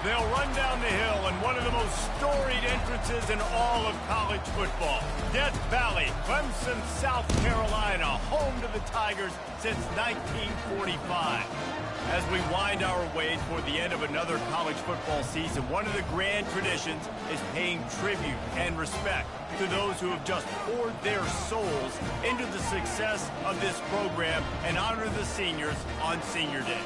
They'll run down the hill in one of the most storied entrances in all of college football. Death Valley, Clemson, South Carolina, home to the Tigers since 1945. As we wind our way toward the end of another college football season, one of the grand traditions is paying tribute and respect to those who have just poured their souls into the success of this program and honor the seniors on Senior Day.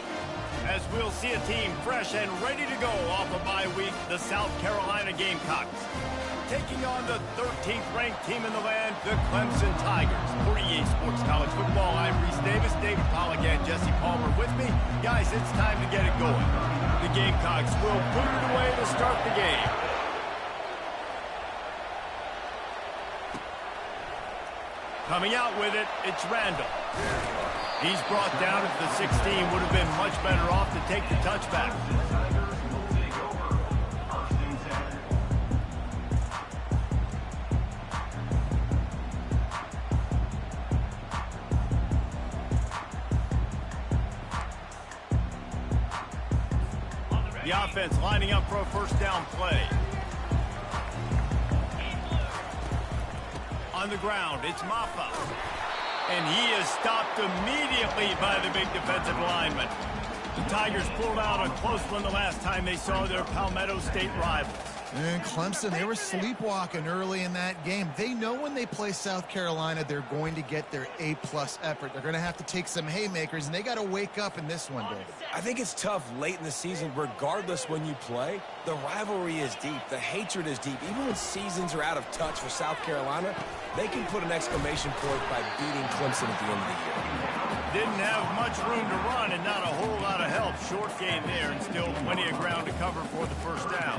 As we'll see a team fresh and ready to go off a bye week, the South Carolina Gamecocks. Taking on the 13th ranked team in the land, the Clemson Tigers. For EA Sports College Football, I'm Reese Davis, David Pollack, and Jesse Palmer with me. Guys, it's time to get it going. The Gamecocks will put it away to start the game. Coming out with it, it's Randall. He's brought down at the 16, would have been much better off to take the touchback. The offense lining up for a first down play. On the ground, it's Maffa. And he is stopped immediately by the big defensive lineman. The Tigers pulled out a close one the last time they saw their Palmetto State rivals. And Clemson, they were sleepwalking early in that game. They know when they play South Carolina, they're going to get their A-plus effort. They're going to have to take some haymakers, and they got to wake up in this one, David. I think it's tough late in the season, regardless when you play. The rivalry is deep. The hatred is deep. Even when seasons are out of touch for South Carolina, they can put an exclamation point by beating Clemson at the end of the year. Didn't have much room to run and not a whole lot of help. Short gain there and still plenty of ground to cover for the first down.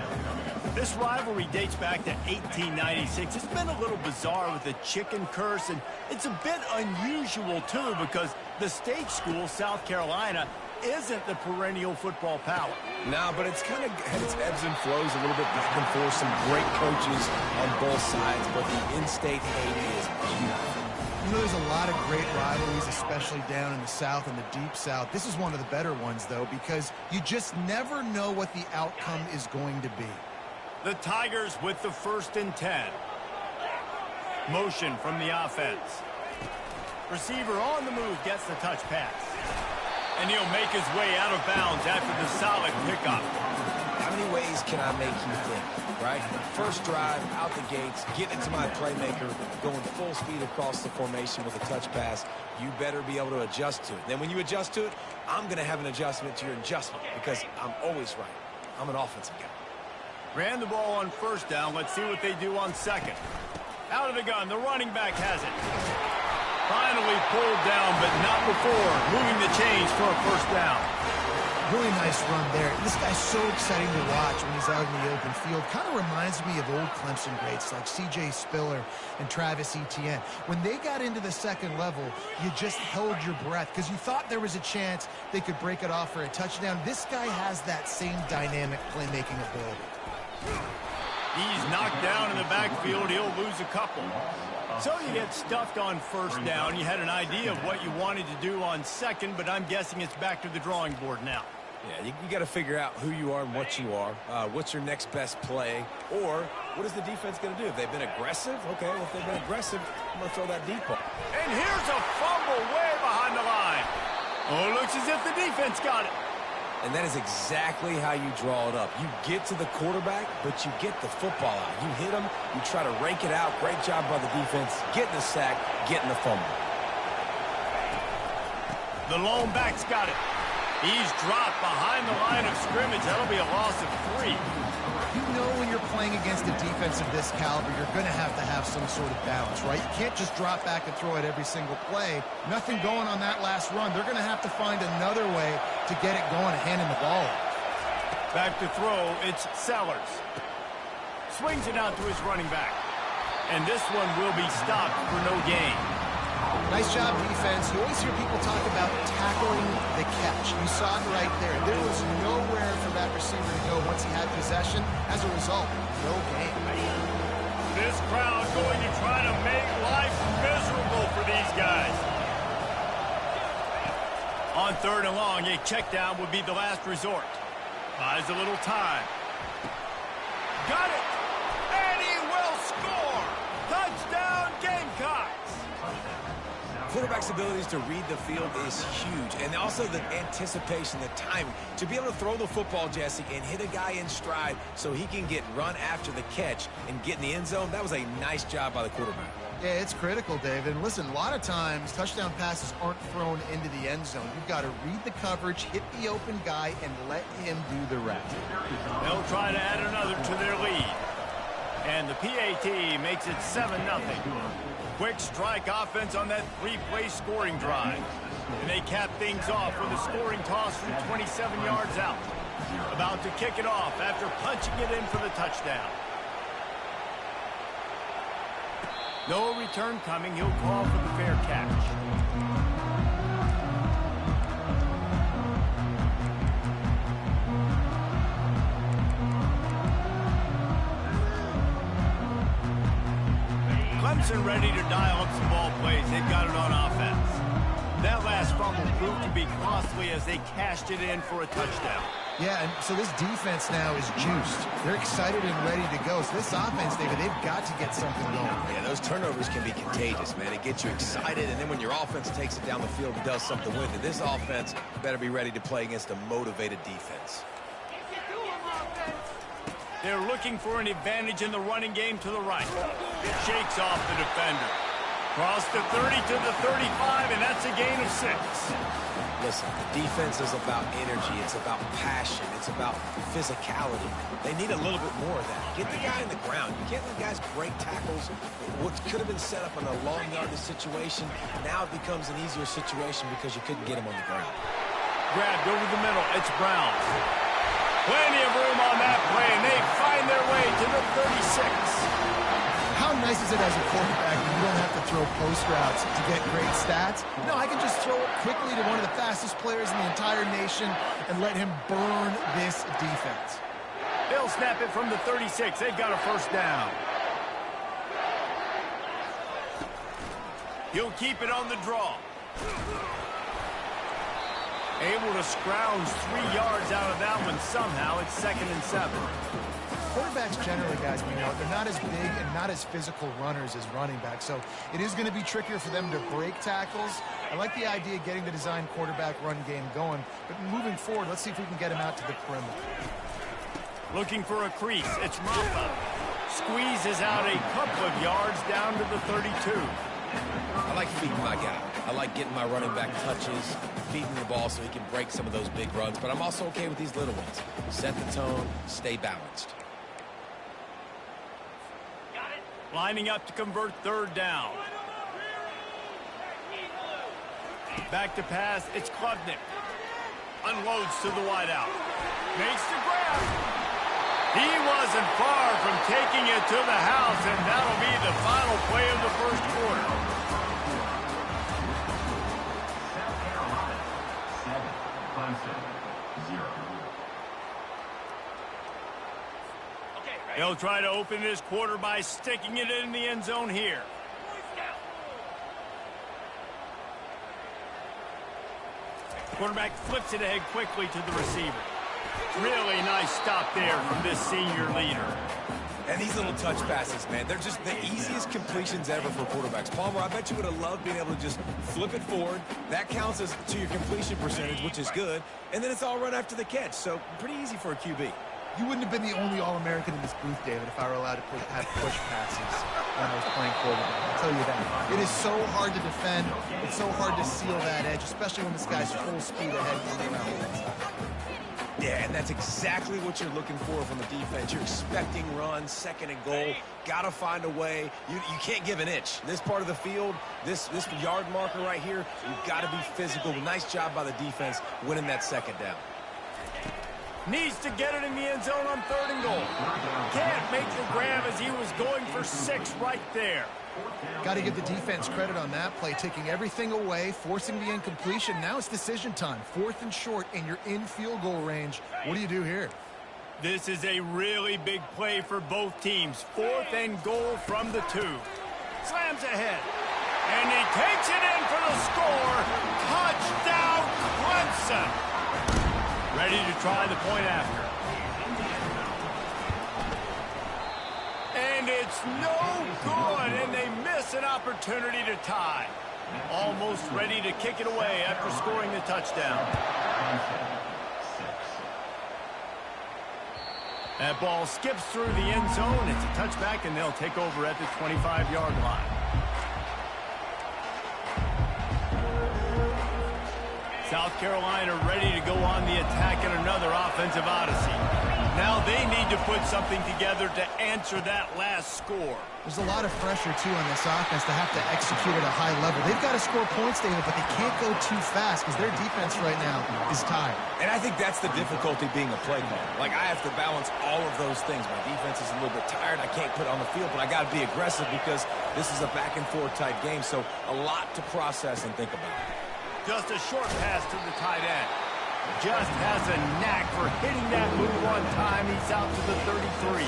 This rivalry dates back to 1896. It's been a little bizarre with the chicken curse, and it's a bit unusual, too, because the state school, South Carolina, isn't the perennial football power. No, but it's kind of it's ebbs and flows a little bit back and forth. Some great coaches on both sides, but the in-state hate is beautiful. You know, there's a lot of great rivalries, especially down in the South and the Deep South. This is one of the better ones, though, because you just never know what the outcome is going to be. The Tigers with the 1st and 10. Motion from the offense. Receiver on the move gets the touch pass. And he'll make his way out of bounds after the solid pickup. How many ways can I make you think, right? First drive, out the gates, getting it to my playmaker, going full speed across the formation with a touch pass. You better be able to adjust to it. Then when you adjust to it, I'm going to have an adjustment to your adjustment because I'm always right. I'm an offensive guy. Ran the ball on first down. Let's see what they do on second. Out of the gun, the running back has it. Finally pulled down, but not before moving the chains for a first down. Really nice run there. This guy's so exciting to watch when he's out in the open field. Kind of reminds me of old Clemson greats like C.J. Spiller and Travis Etienne. When they got into the second level, you just held your breath because you thought there was a chance they could break it off for a touchdown. This guy has that same dynamic playmaking ability. He's knocked down in the backfield. He'll lose a couple. So you get stuffed on first down. You had an idea of what you wanted to do on second, but I'm guessing it's back to the drawing board now. Yeah, you got to figure out who you are and what you are. What's your next best play? Or what is the defense going to do? If they've been aggressive, okay, well, if they've been aggressive, I'm going to throw that deep ball. And here's a fumble way behind the line. Oh, it looks as if the defense got it. And that is exactly how you draw it up. You get to the quarterback, but you get the football out. You hit him, you try to rake it out. Great job by the defense, getting the sack, getting the fumble. The lone back's got it. He's dropped behind the line of scrimmage. That'll be a loss of 3. You know when you're playing against a defense of this caliber, you're going to have some sort of balance, right? You can't just drop back and throw it every single play. Nothing going on that last run. They're going to have to find another way to get it going and handing the ball off. Back to throw, it's Sellers. Swings it out to his running back. And this one will be stopped for no gain. Nice job, defense. You always hear people talk about tackling the catch. You saw it right there. There was nowhere for that receiver to go once he had possession. As a result, no gain. This crowd going to try to make life miserable for these guys. On 3rd and long, a check down would be the last resort. Buys a little time. Got it! And he will score! Touchdown, Gamecocks! Quarterback's abilities to read the field is huge, and also the anticipation, the timing. To be able to throw the football, Jesse, and hit a guy in stride so he can get run after the catch and get in the end zone, that was a nice job by the quarterback. Yeah, it's critical, David. And listen, a lot of times, touchdown passes aren't thrown into the end zone. You've got to read the coverage, hit the open guy, and let him do the rest. They'll try to add another to their lead. And the PAT makes it 7-0. Quick strike offense on that 3-play scoring drive. And they cap things off with a scoring toss from 27 yards out. About to kick it off after punching it in for the touchdown. No return coming. He'll call for the fair catch. Clemson ready to dial up some ball plays. They've got it on offense. That last fumble proved to be costly as they cashed it in for a touchdown. Yeah, and so this defense now is juiced. They're excited and ready to go. So this offense, David, they've got to get something going. Yeah, those turnovers can be contagious, man. It gets you excited, and then when your offense takes it down the field and does something with it, this offense better be ready to play against a motivated defense. They're looking for an advantage in the running game to the right. Shakes off the defender. Cross the 30 to the 35, and that's a gain of 6. Listen, defense is about energy. It's about passion. It's about physicality. They need a little bit more of that. Get the guy in the ground. You can't let guys break tackles. What could have been set up in a long yardage situation, now it becomes an easier situation because you couldn't get him on the ground. Grabbed over the middle. It's Brown. Plenty of room on that play, and they find their way to the 36. How nice is it as a quarterback when you don't have to throw post routes to get great stats? No, I can just throw it quickly to one of the fastest players in the entire nation and let him burn this defense. They'll snap it from the 36. They've got a first down. He'll keep it on the draw. Able to scrounge 3 yards out of that one somehow. It's 2nd and 7. Quarterbacks generally, guys, we know, they're not as big and not as physical runners as running backs, so it is going to be trickier for them to break tackles. I like the idea of getting the design quarterback run game going, but moving forward, let's see if we can get him out to the perimeter. Looking for a crease. It's Mapa. Squeezes out a couple of yards down to the 32. I like feeding my guy. I like getting my running back touches, feeding the ball so he can break some of those big runs, but I'm also okay with these little ones. Set the tone, stay balanced. Lining up to convert 3rd down. Back to pass, it's Klubnik. Unloads to the wideout. Makes the grab. He wasn't far from taking it to the house, and that'll be the final play of the first quarter. South Carolina, 7, Clemson, 0. They'll try to open this quarter by sticking it in the end zone here. Quarterback flips it ahead quickly to the receiver. Really nice stop there from this senior leader. And these little touch passes, man, they're just the easiest completions ever for quarterbacks. Palmer, I bet you would have loved being able to just flip it forward. That counts as to your completion percentage, which is good. And then it's all run after the catch, so pretty easy for a QB. You wouldn't have been the only All-American in this booth, David, if I were allowed to have push passes when I was playing quarterback. I'll tell you that. It is so hard to defend. It's so hard to seal that edge, especially when this guy's full speed ahead coming around the inside. Yeah, and that's exactly what you're looking for from the defense. You're expecting runs, second and goal. Got to find a way. You can't give an inch. This part of the field, this yard marker right here, you've got to be physical. Nice job by the defense winning that second down. Needs to get it in the end zone on 3rd and goal. Can't make the grab as he was going for 6 right there. Got to give the defense credit on that play, taking everything away, forcing the incompletion. Now it's decision time. 4th and short, and you're in field goal range. What do you do here? This is a really big play for both teams. 4th and goal from the 2. Slams ahead. And he takes it in for the score. Touchdown, Clemson. Ready to try the point after. And it's no good, and they miss an opportunity to tie. Almost ready to kick it away after scoring the touchdown. That ball skips through the end zone. It's a touchback, and they'll take over at the 25-yard line. South Carolina ready to go on the attack in another offensive odyssey. Now they need to put something together to answer that last score. There's a lot of pressure, too, on this offense to have to execute at a high level. They've got to score points, David, but they can't go too fast because their defense right now is tired. And I think that's the difficulty being a play caller. Like, I have to balance all of those things. My defense is a little bit tired. I can't put it on the field, but I got to be aggressive because this is a back-and-forth type game, so a lot to process and think about. Just a short pass to the tight end. Just has a knack for hitting that move on time. He's out to the 33.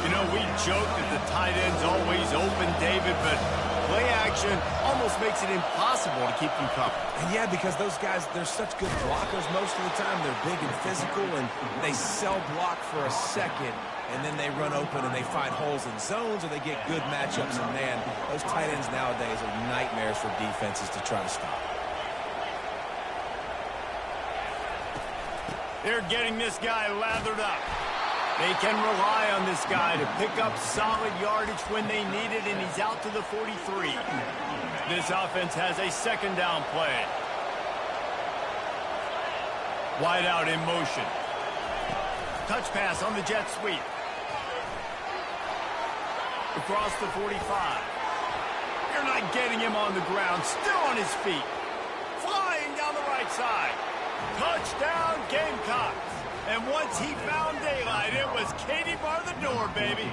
You know, we joke that the tight end's always open, David, but play action almost makes it impossible to keep them covered. And yeah, because those guys, they're such good blockers most of the time. They're big and physical, and they sell block for a second, and then they run open and they find holes in zones, or they get good matchups. And, man, those tight ends nowadays are nightmares for defenses to try to stop. They're getting this guy lathered up. They can rely on this guy to pick up solid yardage when they need it, and he's out to the 43. This offense has a 2nd down play. Wide out in motion. Touch pass on the jet sweep. Across the 45. You're not getting him on the ground. Still on his feet. Flying down the right side. Touchdown, Gamecocks. And once he found daylight, it was Katie bar the door, baby.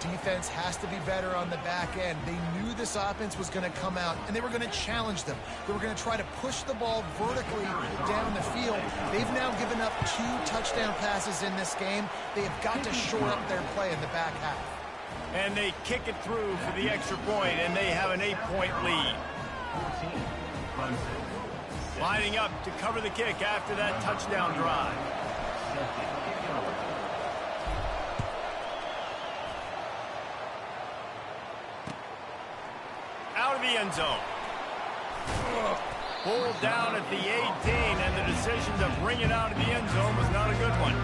Defense has to be better on the back end. They knew this offense was going to come out, and they were going to challenge them. They were going to try to push the ball vertically down the field. They've now given up 2 touchdown passes in this game. They have got to shore up their play in the back half. And they kick it through for the extra point, and they have an 8-point lead. Lining up to cover the kick after that touchdown drive. Out of the end zone. Pulled down at the 18, and the decision to bring it out of the end zone was not a good one.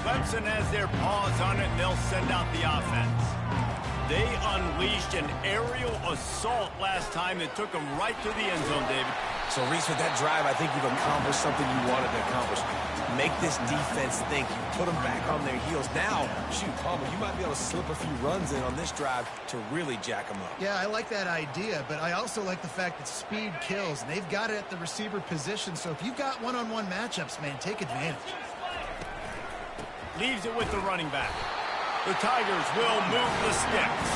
Clemson has their paws on it, and they'll send out the offense. They unleashed an aerial assault last time that took them right to the end zone, David. So, Reese, with that drive, I think you've accomplished something you wanted to accomplish. Make this defense think. You put them back on their heels. Now, shoot, Palmer, you might be able to slip a few runs in on this drive to really jack them up. Yeah, I like that idea, but I also like the fact that speed kills. They've got it at the receiver position, so if you've got one-on-one matchups, man, take advantage. Leaves it with the running back. The Tigers will move the sticks.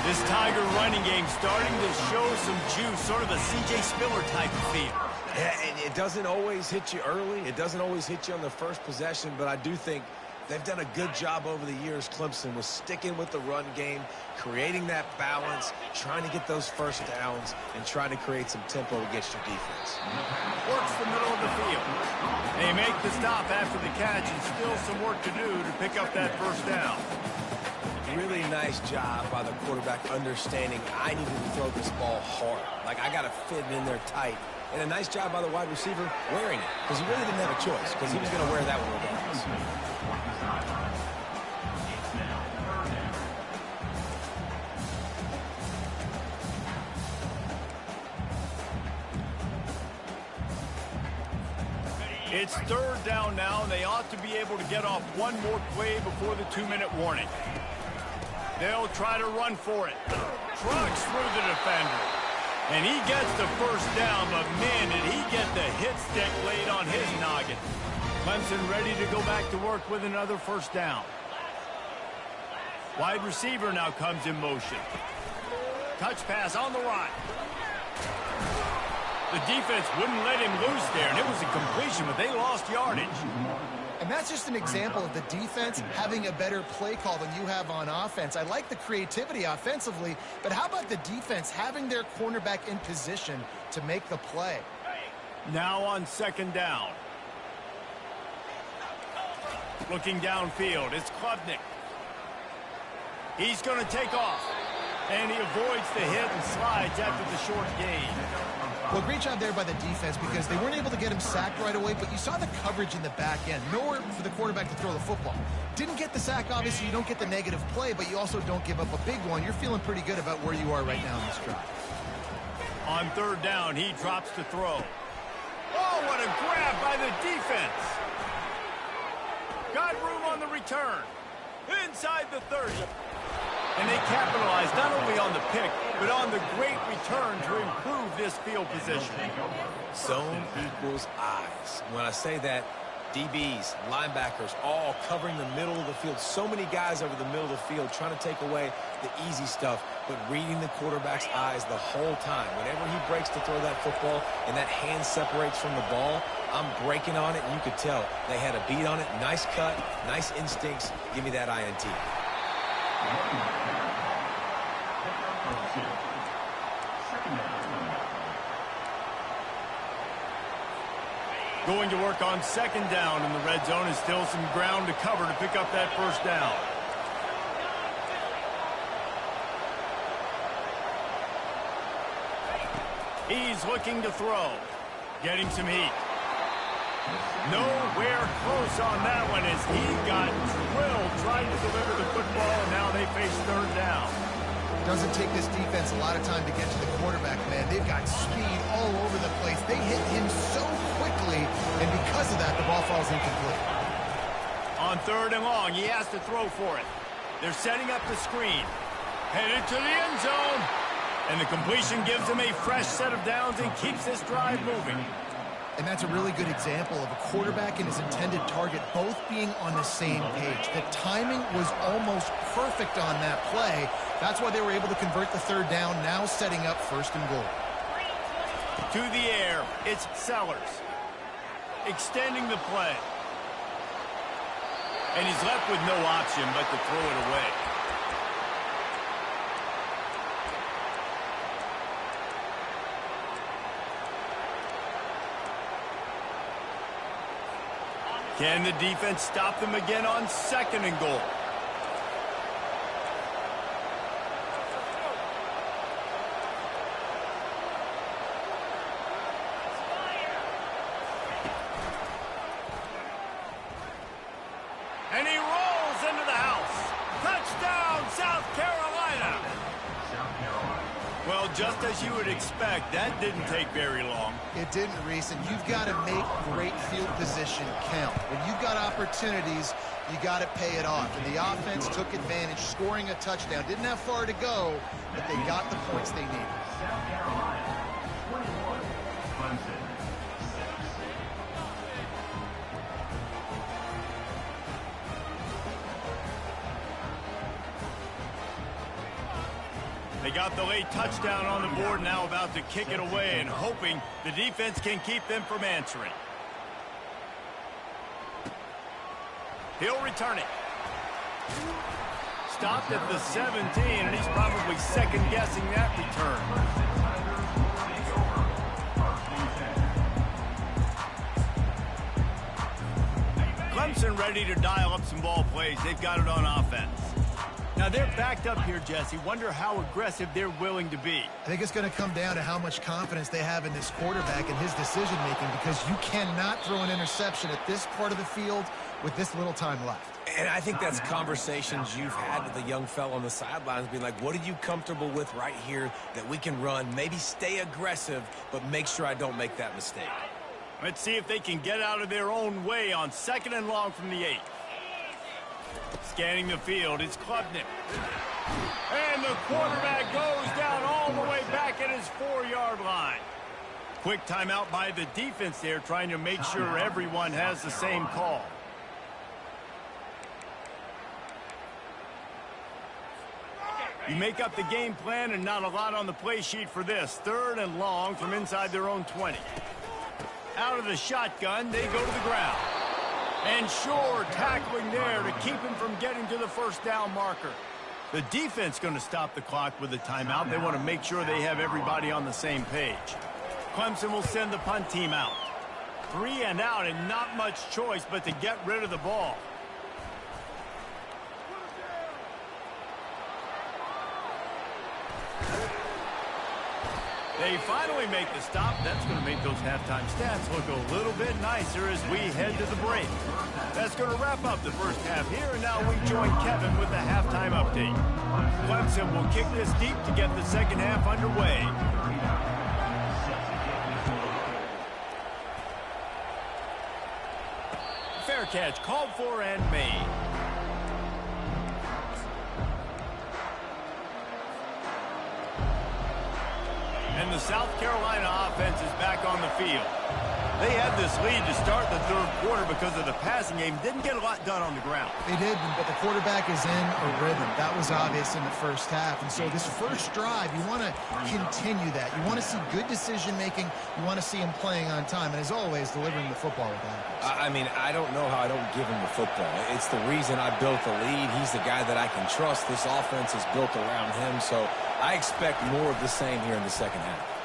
This Tiger running game starting to show some juice, sort of a C.J. Spiller type of feel. Yeah, and it doesn't always hit you early. It doesn't always hit you on the first possession, but I do think They've done a good job over the years, Clemson, with sticking with the run game, creating that balance, trying to get those first downs, and trying to create some tempo against your defense. Works the middle of the field. They make the stop after the catch, and still some work to do to pick up that first down. Really nice job by the quarterback understanding I needed to throw this ball hard. Like, I got to fit it in there tight. And a nice job by the wide receiver wearing it, because he really didn't have a choice, because he was going to wear that one regardless. It's third down now, and they ought to be able to get off one more play before the 2-minute warning. They'll try to run for it. Trucks through the defender. And he gets the first down, but man, did he get the hit stick laid on his noggin. Clemson ready to go back to work with another first down. Wide receiver now comes in motion. Touch pass on the right. The defense wouldn't let him loose there, and it was a completion, but they lost yardage. And that's just an example of the defense having a better play call than you have on offense. I like the creativity offensively, but how about the defense having their cornerback in position to make the play? Now on second down. Looking downfield, it's Klubnik. He's going to take off, and he avoids the hit and slides after the short gain. Well, great job there by the defense because they weren't able to get him sacked right away, but you saw the coverage in the back end. Nowhere for the quarterback to throw the football. Didn't get the sack, obviously. You don't get the negative play, but you also don't give up a big one. You're feeling pretty good about where you are right now in this drive. On third down, he drops to throw. Oh, what a grab by the defense. Got room on the return. Inside the 30. And they capitalized not only on the pick, but on the great return to improve this field position. Zone equals eyes. When I say that, DBs, linebackers, all covering the middle of the field. So many guys over the middle of the field trying to take away the easy stuff, but reading the quarterback's eyes the whole time. Whenever he breaks to throw that football and that hand separates from the ball, I'm breaking on it, and you could tell they had a beat on it. Nice cut, nice instincts. Give me that INT. Going to work on second down in the red zone is still some ground to cover to pick up that first down. He's looking to throw. Getting some heat. Nowhere close on that one as he got drilled trying to deliver the football, and now they face third down. Doesn't take this defense a lot of time to get to the quarterback, man. They've got speed all over the place. They hit him so quickly, and because of that, the ball falls incomplete. On third and long, he has to throw for it. They're setting up the screen. Headed to the end zone. And the completion gives him a fresh set of downs and keeps this drive moving. And that's a really good example of a quarterback and his intended target both being on the same page. The timing was almost perfect on that play. That's why they were able to convert the third down, now setting up first and goal. To the air, it's Sellers. Extending the play. And he's left with no option but to throw it away. Can the defense stop them again on second and goal? And he rolls into the house. Touchdown, South Carolina. Well, just as you would expect, that didn't take very long. It didn't, Reese, and you've got to make great field position count. When you've got opportunities, you got to pay it off. And the offense took advantage, scoring a touchdown. Didn't have far to go, but they got the points they needed. South Carolina, 21, Clemson, 6. They got the late touchdown on the board, now about to kick it away and hoping the defense can keep them from answering. He'll return it. Stopped at the 17, and he's probably second-guessing that return. Clemson ready to dial up some ball plays. They've got it on offense. Now, they're backed up here, Jesse. Wonder how aggressive they're willing to be. I think it's going to come down to how much confidence they have in this quarterback and his decision-making, because you cannot throw an interception at this part of the field with this little time left. And I think that's conversations you've had with the young fellow on the sidelines, being like, what are you comfortable with right here that we can run? Maybe stay aggressive, but make sure I don't make that mistake. Let's see if they can get out of their own way on 2nd and long from the 8. Scanning the field, it's Klubnik. And the quarterback goes down all the way back at his 4-yard line. Quick timeout by the defense there, trying to make sure everyone has the same call. You make up the game plan and not a lot on the play sheet for this. 3rd and long from inside their own 20. Out of the shotgun, they go to the ground. And sure, tackling there to keep him from getting to the first down marker. The defense going to stop the clock with a timeout. They want to make sure they have everybody on the same page. Clemson will send the punt team out. 3 and out, and not much choice but to get rid of the ball. They finally make the stop. That's going to make those halftime stats look a little bit nicer as we head to the break. That's going to wrap up the first half here, and now we join Kevin with the halftime update. Clemson will kick this deep to get the second half underway. Fair catch called for and made. And the South Carolina offense is back on the field. They had this lead to start the 3rd quarter because of the passing game. Didn't get a lot done on the ground. They did, but the quarterback is in a rhythm. That was obvious in the first half. And so this first drive, you want to continue that. You want to see good decision-making. You want to see him playing on time. And as always, delivering the football with that. I mean, I don't know how I don't give him the football. It's the reason I built the lead. He's the guy that I can trust. This offense is built around him. So I expect more of the same here in the second half.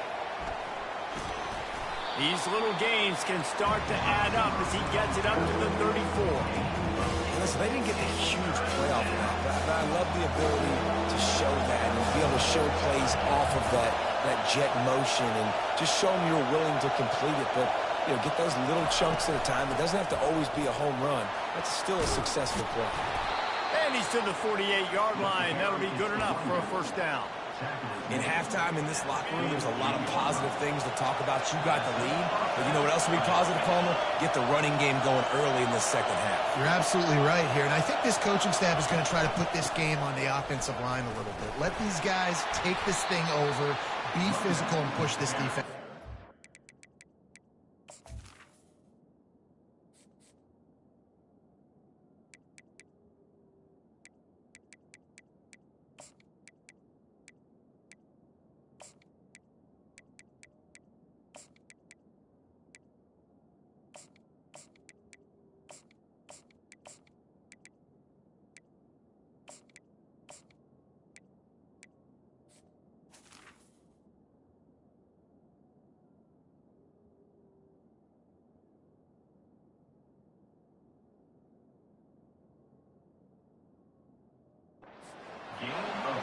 These little gains can start to add up as he gets it up to the 34. Listen, they didn't get a huge play off of that, but I love the ability to show that and be able to show plays off of that jet motion and just show them you're willing to complete it. But, you know, get those little chunks at a time. It doesn't have to always be a home run. That's still a successful play. And he's to the 48-yard line. That'll be good enough for a first down. In halftime in this locker room, there's a lot of positive things to talk about. You got the lead, but you know what else will be positive, Palmer? Get the running game going early in the second half. You're absolutely right here, and I think this coaching staff is going to try to put this game on the offensive line a little bit. Let these guys take this thing over, be physical, and push this defense.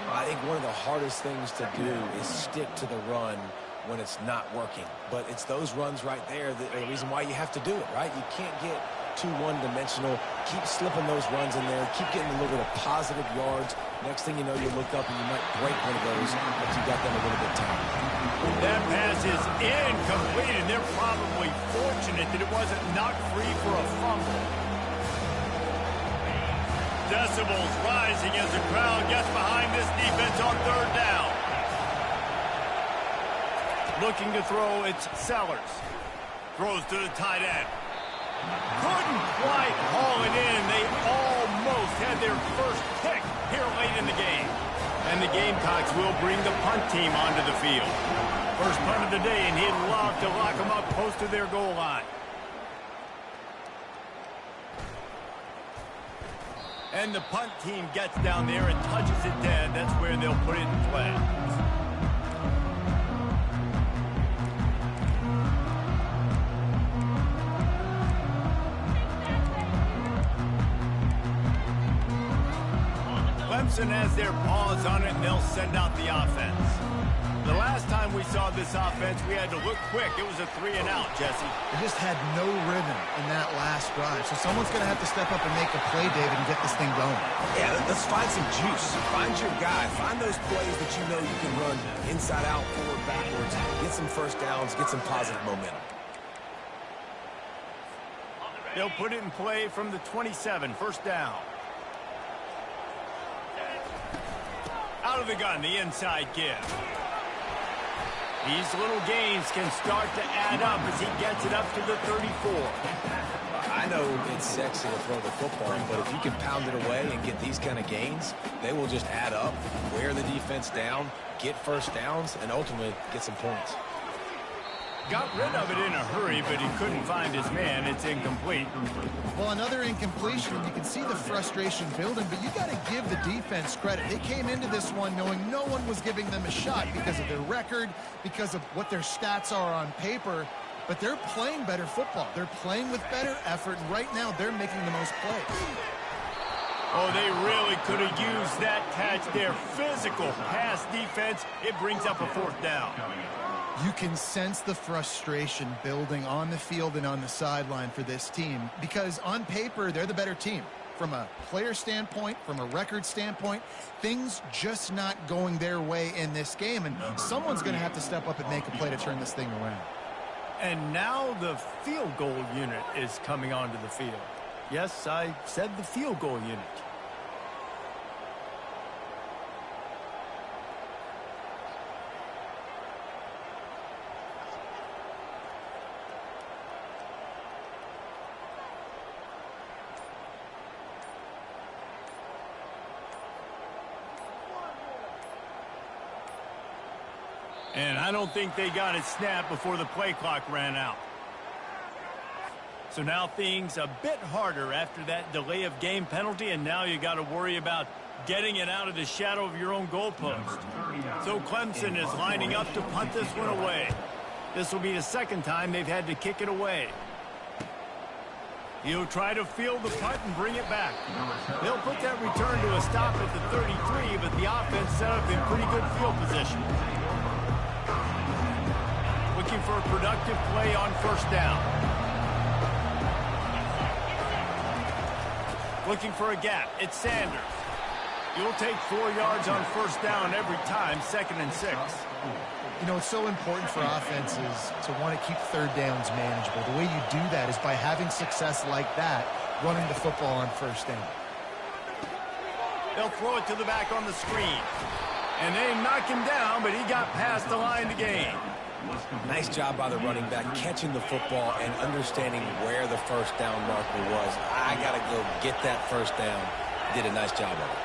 I think one of the hardest things to do is stick to the run when it's not working. But it's those runs right there that are the reason why you have to do it, right? You can't get too one-dimensional. Keep slipping those runs in there. Keep getting a little bit of positive yards. Next thing you know, you look up and you might break one of those, but you got them a little bit tired. That pass is incomplete, and they're probably fortunate that it wasn't knocked free for a fumble. Decibels rising as the crowd gets behind this defense on 3rd down. Looking to throw, it's Sellers. Throws to the tight end. Couldn't quite haul it in. They almost had their first pick here late in the game. And the Gamecocks will bring the punt team onto the field. First punt of the day, and he'd love to lock them up close to their goal line. And the punt team gets down there and touches it dead. That's where they'll put it in play. Clemson has their paws on it, and they'll send out the offense. The last time we saw this offense, we had to look quick. It was a 3-and-out, Jesse. They just had no rhythm in that last drive. So someone's going to have to step up and make a play, David, and get this thing going. Yeah, let's find some juice. Find your guy. Find those plays that you know you can run inside out, forward, backwards. Get some first downs. Get some positive momentum. They'll put it in play from the 27, first down. Out of the gun, the inside give. These little gains can start to add up as he gets it up to the 34. I know it's sexy to throw the football, but if you can pound it away and get these kind of gains, they will just add up, wear the defense down, get first downs, and ultimately get some points. Got rid of it in a hurry, but he couldn't find his man. It's incomplete. Well, another incompletion. You can see the frustration building, but you got to give the defense credit. They came into this one knowing no one was giving them a shot because of their record, because of what their stats are on paper, but they're playing better football. They're playing with better effort, and right now they're making the most plays. Oh, they really could have used that catch there. Physical pass defense. It brings up a fourth down. You can sense the frustration building on the field and on the sideline for this team because on paper, they're the better team. From a player standpoint, from a record standpoint, things just not going their way in this game, and someone's going to have to step up and make a play to turn this thing around. And now the field goal unit is coming onto the field. Yes, I said the field goal unit. And I don't think they got it snapped before the play clock ran out. So now things a bit harder after that delay of game penalty, and now you got to worry about getting it out of the shadow of your own goalpost. So Clemson is lining up to punt this one away. This will be the second time they've had to kick it away. He'll try to field the punt and bring it back. They'll put that return to a stop at the 33, but the offense set up in pretty good field position. Looking for a productive play on first down. Looking for a gap. It's Sanders. You'll take 4 yards on first down every time, 2nd and 6. You know, it's so important for offenses to want to keep third downs manageable. The way you do that is by having success like that, running the football on first down. They'll throw it to the back on the screen. And they knock him down, but he got past the line to gain. Nice job by the running back catching the football and understanding where the first down marker was. I got to go get that first down. Did a nice job of it.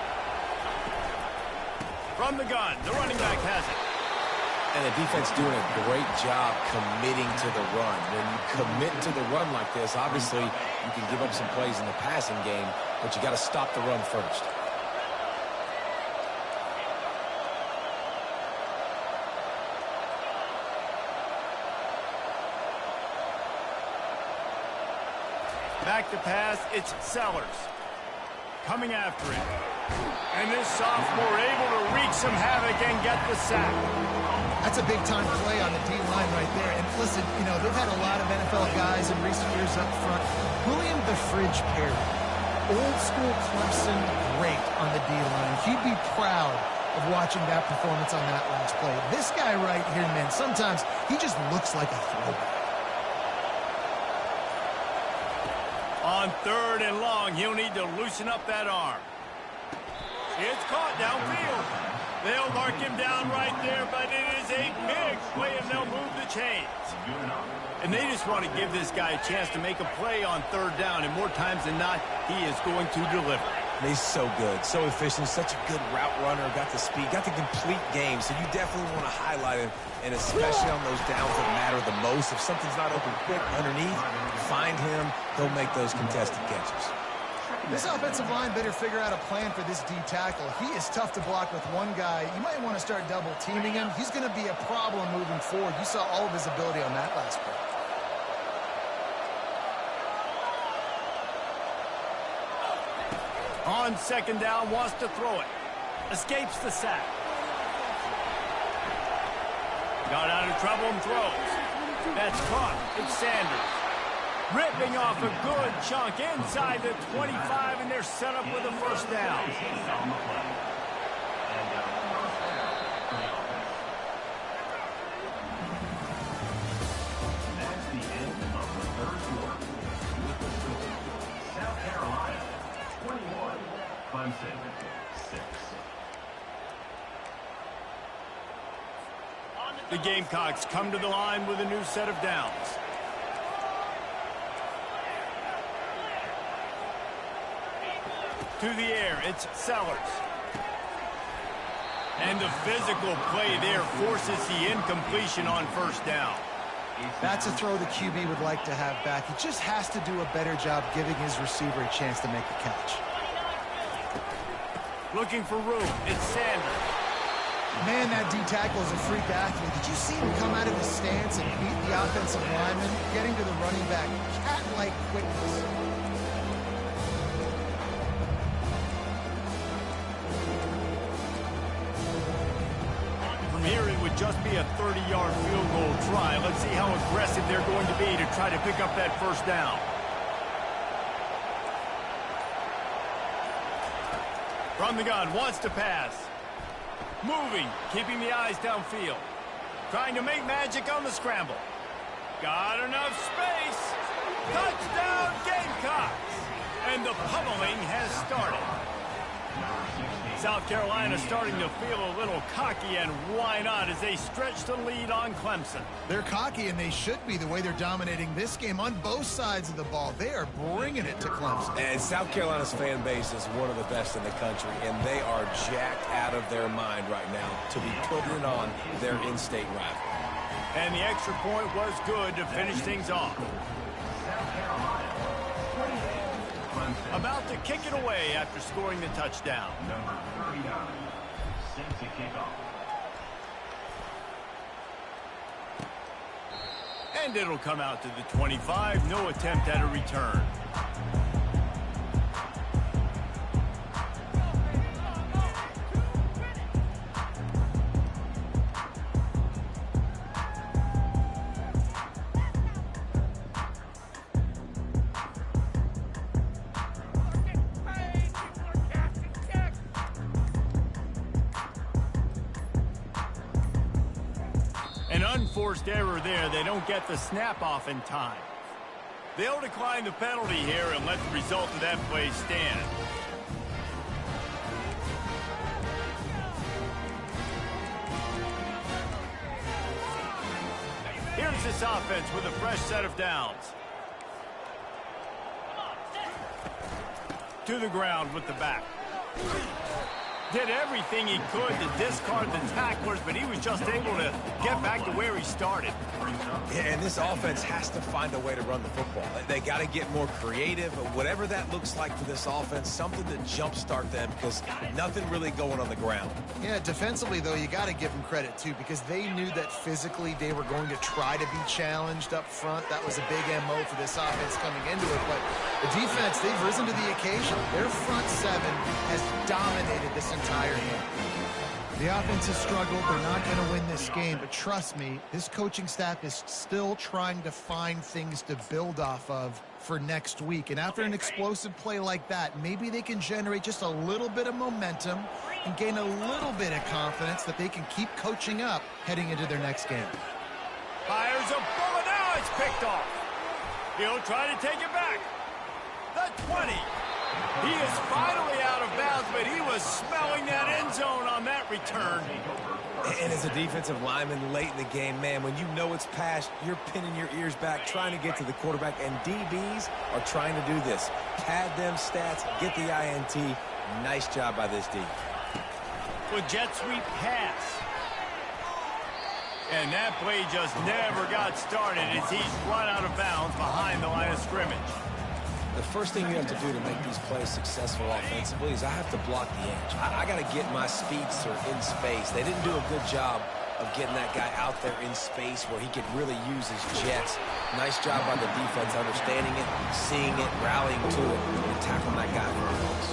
From the gun, the running back has it. And the defense doing a great job committing to the run. When you commit to the run like this, obviously you can give up some plays in the passing game, but you got to stop the run first. Back to pass, it's Sellers. Coming after it. And this sophomore able to wreak some havoc and get the sack. That's a big-time play on the D-line right there. And listen, you know, they've had a lot of NFL guys in recent years up front. William the Fridge Perry, old-school Clemson great on the D-line. He'd be proud of watching that performance on that last play. This guy right here, man, sometimes he just looks like a throwback. On 3rd and long, he'll need to loosen up that arm. It's caught downfield. They'll mark him down right there, but it is a big play, and they'll move the chains. And they just want to give this guy a chance to make a play on 3rd down, and more times than not, he is going to deliver. He's so good, so efficient, such a good route runner, got the speed, got the complete game, so you definitely want to highlight him, and especially on those downs that matter the most. If something's not open quick underneath, find him, he'll make those contested catches. This offensive line better figure out a plan for this D tackle. He is tough to block with one guy. You might want to start double teaming him. He's going to be a problem moving forward. You saw all of his ability on that last play. On second down, wants to throw it. Escapes the sack. Got out of trouble and throws. That's caught. It's Sanders. Ripping off a good chunk inside the 25, and they're set up with a first down. That's the end of the first quarter. With the score, South Carolina 21, Clemson 6. The Gamecocks come to the line with a new set of downs. To the air, it's Sellers. And the physical play there forces the incompletion on first down. That's a throw the QB would like to have back. He just has to do a better job giving his receiver a chance to make the catch. Looking for room, it's Sanders. Man, that D tackle is a freak athlete. Did you see him come out of his stance and beat the offensive lineman, getting to the running back? Cat-like quickness. From here, it would just be a 30-yard field goal try. Let's see how aggressive they're going to be to try to pick up that first down. From the gun, wants to pass. Moving, keeping the eyes downfield. Trying to make magic on the scramble. Got enough space. Touchdown, Gamecocks. And the pummeling has started. South Carolina starting to feel a little cocky, and why not, as they stretch the lead on Clemson. They're cocky, and they should be the way they're dominating this game on both sides of the ball. They are bringing it to Clemson. And South Carolina's fan base is one of the best in the country, and they are jacked out of their mind right now to be putting it on their in-state rival. And the extra point was good to finish things off. South Carolina 28, Clemson About to kick it away after scoring the touchdown. number 39, set to kick off. And it'll come out to the 25. No attempt at a return. An unforced error there. They don't get the snap off in time. They'll decline the penalty here and let the result of that play stand. Here's this offense with a fresh set of downs. To the ground with the back. Did everything he could to discard the tacklers, but he was just able to get back to where he started. Yeah, and this offense has to find a way to run the football. They got to get more creative, whatever that looks like for this offense, something to jumpstart them, because nothing really going on the ground. Yeah, defensively, though, you got to give them credit, too, because they knew that physically they were going to try to be challenged up front. That was a big MO for this offense coming into it. But the defense, they've risen to the occasion. Their front seven has dominated this entire game. The offense has struggled. They're not going to win this game, but trust me, this coaching staff is still trying to find things to build off of for next week. And after an explosive play like that, maybe they can generate just a little bit of momentum and gain a little bit of confidence that they can keep coaching up heading into their next game. Fires a bullet. Now it's picked off. He'll try to take it back. The 20. He is finally out of bounds, but he was smelling that end zone on that return. And as a defensive lineman late in the game, man, when you know it's past, you're pinning your ears back, trying to get to the quarterback, and DBs are trying to do this. Pad them stats, get the INT. Nice job by this D. With jet sweep pass. And that play just never got started as he's run out of bounds behind the line of scrimmage. The first thing you have to do to make these plays successful offensively is I have to block the edge. I got to get my speedster in space. They didn't do a good job of getting that guy out there in space where he could really use his jets. Nice job by the defense understanding it, seeing it, rallying to it, and tackling that guy for a loss.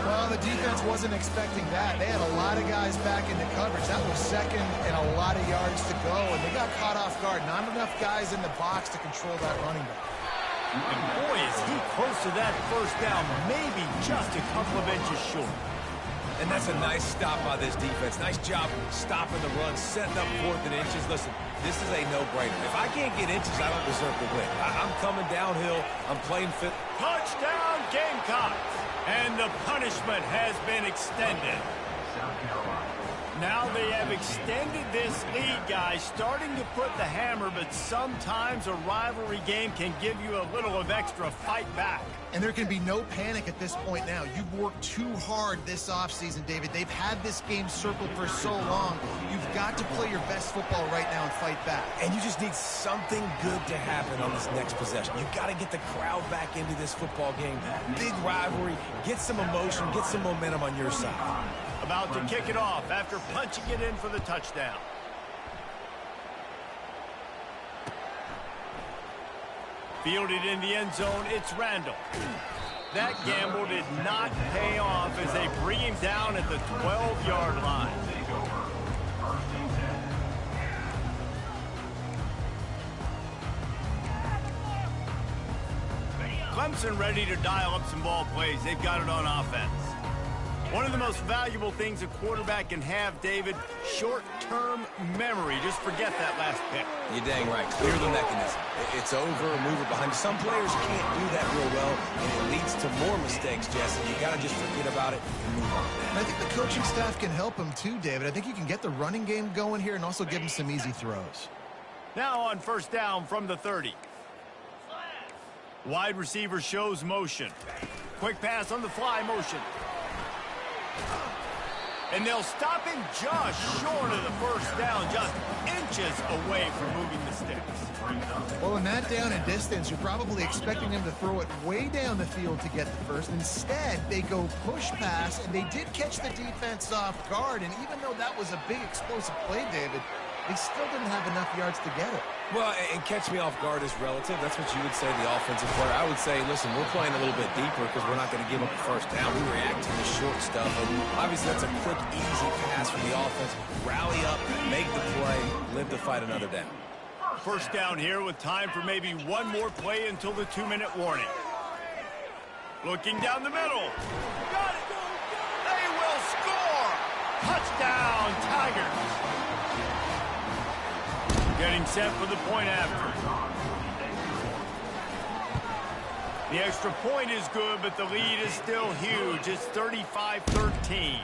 Well, the defense wasn't expecting that. They had a lot of guys back into coverage. That was second and a lot of yards to go, and they got caught off guard. Not enough guys in the box to control that running back. And boy, is he close to that first down, maybe just a couple of inches short. And that's a nice stop by this defense. Nice job stopping the run, setting up 4th and inches. Listen, this is a no-brainer. If I can't get inches, I don't deserve to win. I'm coming downhill. I'm playing fit. Touchdown, Gamecocks! And the punishment has been extended. South Carolina. Now they have extended this lead, guys, starting to put the hammer, but sometimes a rivalry game can give you a little of extra fight back. And there can be no panic at this point now. You've worked too hard this offseason, David. They've had this game circled for so long. You've got to play your best football right now and fight back. And you just need something good to happen on this next possession. You've got to get the crowd back into this football game. Big rivalry. Get some emotion. Get some momentum on your side. About to kick it off after punching it in for the touchdown. Fielded in the end zone, it's Randall. That gamble did not pay off as they bring him down at the 12-yard line. Clemson ready to dial up some ball plays. They've got it on offense. One of the most valuable things a quarterback can have, David, short-term memory. Just forget that last pick. You're dang right. Clear the mechanism. It's over, move it behind you. Some players can't do that real well, and it leads to more mistakes, Jesse. You got to just forget about it and move on. And I think the coaching staff can help him too, David. I think you can get the running game going here and also give him some easy throws. Now on first down from the 30. Wide receiver shows motion. Quick pass on the fly motion. And they'll stop him just short of the first down, just inches away from moving the sticks. Well, in that down and distance, you're probably expecting them to throw it way down the field to get the first. Instead, they go push pass, and they did catch the defense off guard. And even though that was a big explosive play, David, they still didn't have enough yards to get it. Well, and catch me off guard is relative. That's what you would say to the offensive player. I would say, listen, we're playing a little bit deeper because we're not going to give up a first down. We react to the short stuff. And obviously, that's a quick, easy pass from the offense. Rally up, make the play, live to fight another down. First down here with time for maybe one more play until the 2-minute warning. Looking down the middle. Got it. They will score. Touchdown, Tigers. Getting set for the point after. The extra point is good, but the lead is still huge. It's 35-13.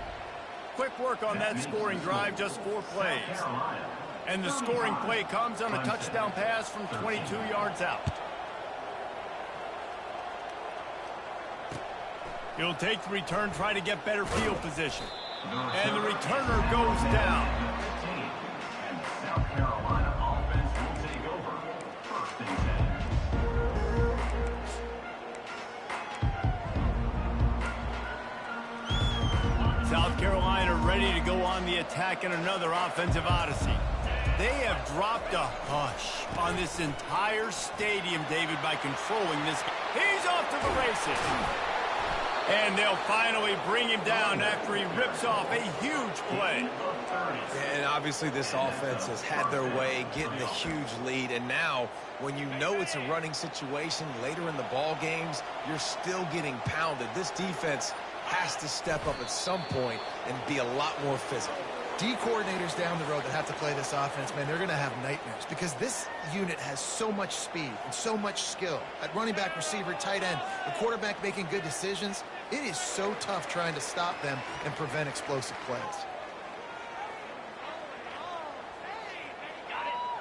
Quick work on that scoring drive, just 4 plays. And the scoring play comes on a touchdown pass from 22 yards out. He'll take the return, try to get better field position. And the returner goes down. And the South Carolina offense will take over. First and 10. South Carolina ready to go on the attack in another offensive odyssey. They have dropped a hush on this entire stadium, David, by controlling this game. He's off to the races. And they'll finally bring him down after he rips off a huge play. And obviously this offense has had their way, getting the huge lead. And now, when you know it's a running situation later in the ball games, you're still getting pounded. This defense has to step up at some point and be a lot more physical. D coordinators down the road that have to play this offense, man, they're going to have nightmares because this unit has so much speed and so much skill. At running back, receiver, tight end, the quarterback making good decisions, it is so tough trying to stop them and prevent explosive plays.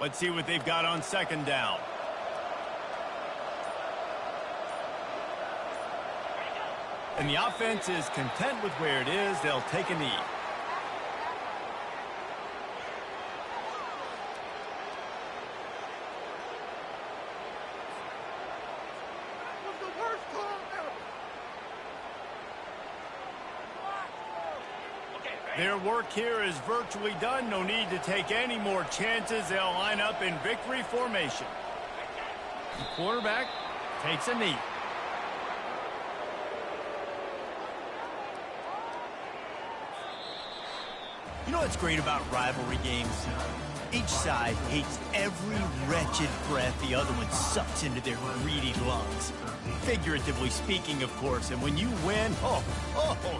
Let's see what they've got on second down. And the offense is content with where it is. They'll take a knee. Their work here is virtually done. No need to take any more chances. They'll line up in victory formation. The quarterback takes a knee. You know what's great about rivalry games? Each side hates every wretched breath the other one sucks into their greedy lungs. Figuratively speaking, of course. And when you win, oh,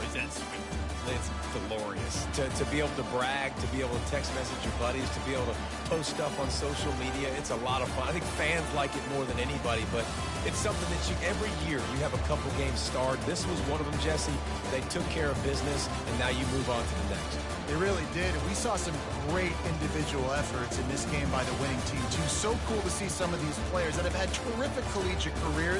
is that sweet. It's glorious to be able to brag, to be able to text message your buddies, to be able to post stuff on social media. It's a lot of fun. I think fans like it more than anybody, but it's something that every year you have a couple games starred. This was one of them, Jesse. They took care of business, and now you move on to the next. They really did, and we saw some great individual efforts in this game by the winning team, too. So cool to see some of these players that have had terrific collegiate careers